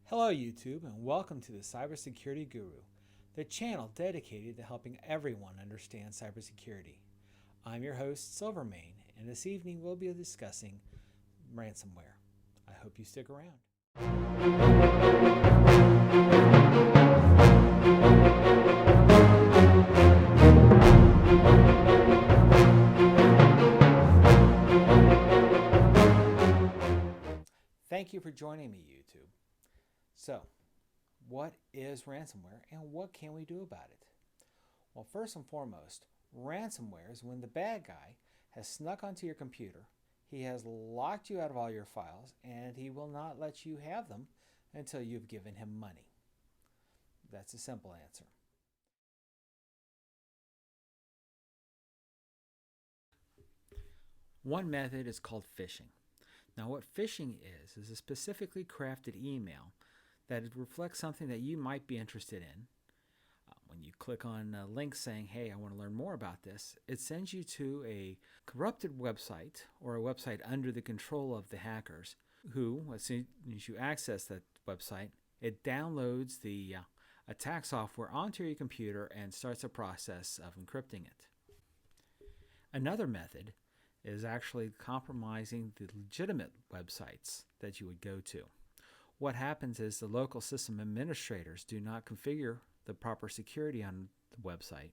Hello YouTube and welcome to the Cybersecurity Guru, the channel dedicated to helping everyone understand cybersecurity. I'm your host Silvermane, and this evening we'll be discussing ransomware. I hope you stick around. Thank you for joining me, YouTube. So, what is ransomware and what can we do about it? Well, first and foremost, ransomware is when the bad guy has snuck onto your computer, he has locked you out of all your files, and he will not let you have them until you've given him money. That's a simple answer. One method is called phishing. Now, what phishing is a specifically crafted email that reflects something that you might be interested in. When you click on a link saying, hey, I want to learn more about this, it sends you to a corrupted website or a website under the control of the hackers who, as soon as you access that website, it downloads the attack software onto your computer and starts a process of encrypting it. Another method is actually compromising the legitimate websites that you would go to. What happens is the local system administrators do not configure the proper security on the website.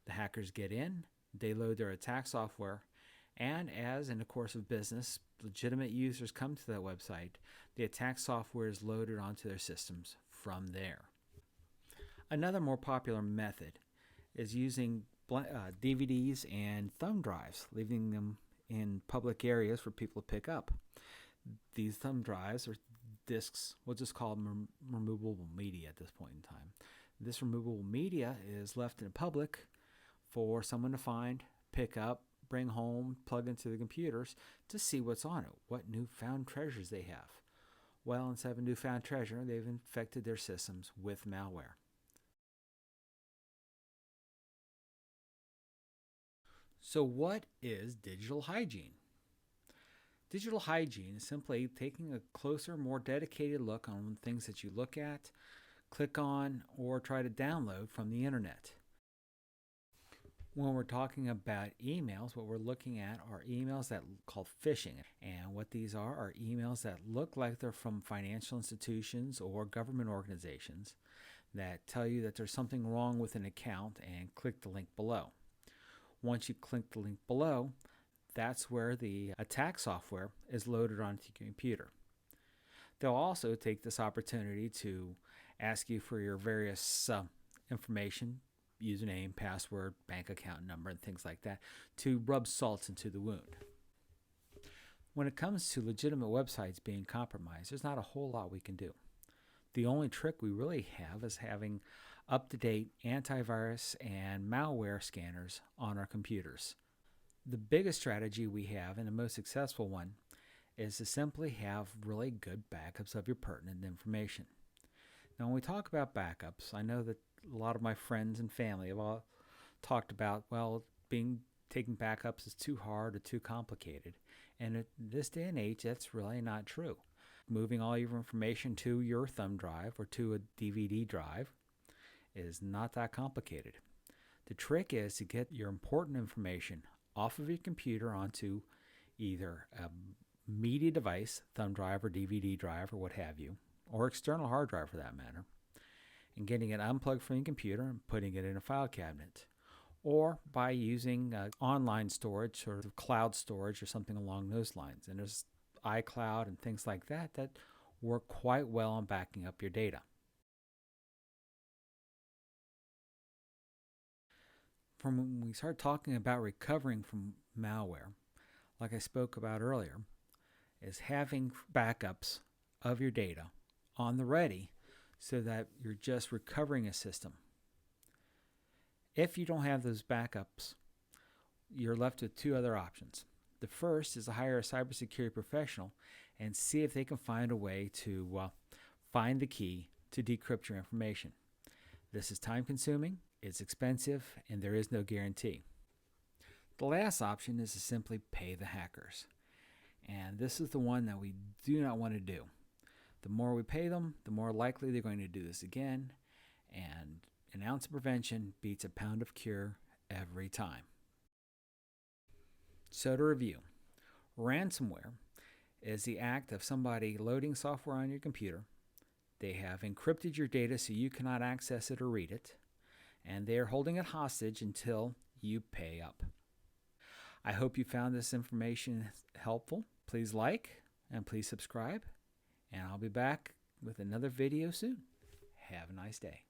The hackers get in, they load their attack software, and as in the course of business, legitimate users come to that website, the attack software is loaded onto their systems from there. Another more popular method is using DVDs and thumb drives, leaving them in public areas for people to pick up. These thumb drives or discs, we'll just call them removable media at this point in time. This removable media is left in the public for someone to find, pick up, bring home, plug into the computers to see what's on it, what newfound treasures they have. Well, instead of a newfound treasure, they've infected their systems with malware. So what is digital hygiene? Digital hygiene is simply taking a closer, more dedicated look on things that you look at, click on, or try to download from the internet. When we're talking about emails, what we're looking at are emails that are called phishing. And what these are emails that look like they're from financial institutions or government organizations that tell you that there's something wrong with an account and click the link below. Once you click the link below, that's where the attack software is loaded onto your computer. They'll also take this opportunity to ask you for your various information, username, password, bank account number, and things like that, to rub salt into the wound. When it comes to legitimate websites being compromised, there's not a whole lot we can do. The only trick we really have is having up-to-date antivirus and malware scanners on our computers. The biggest strategy we have, and the most successful one, is to simply have really good backups of your pertinent information. Now, when we talk about backups, I know that a lot of my friends and family have all talked about, well, taking backups is too hard or too complicated. And in this day and age, that's really not true. Moving all your information to your thumb drive or to a DVD drive is not that complicated. The trick is to get your important information off of your computer onto either a media device, thumb drive or DVD drive or what have you, or external hard drive for that matter, and getting it unplugged from your computer and putting it in a file cabinet, or by using online storage or cloud storage or something along those lines. And there's iCloud and things like that that work quite well on backing up your data. From when we start talking about recovering from malware, like I spoke about earlier, is having backups of your data on the ready so that you're just recovering a system. If you don't have those backups, you're left with two other options. The first is to hire a cybersecurity professional and see if they can find a way to find the key to decrypt your information. This is time consuming, it's expensive, and there is no guarantee. The last option is to simply pay the hackers. And this is the one that we do not want to do. The more we pay them, the more likely they're going to do this again. And an ounce of prevention beats a pound of cure every time. So to review, ransomware is the act of somebody loading software on your computer. They have encrypted your data so you cannot access it or read it, and they are holding it hostage until you pay up. I hope you found this information helpful. Please like and please subscribe, and I'll be back with another video soon. Have a nice day.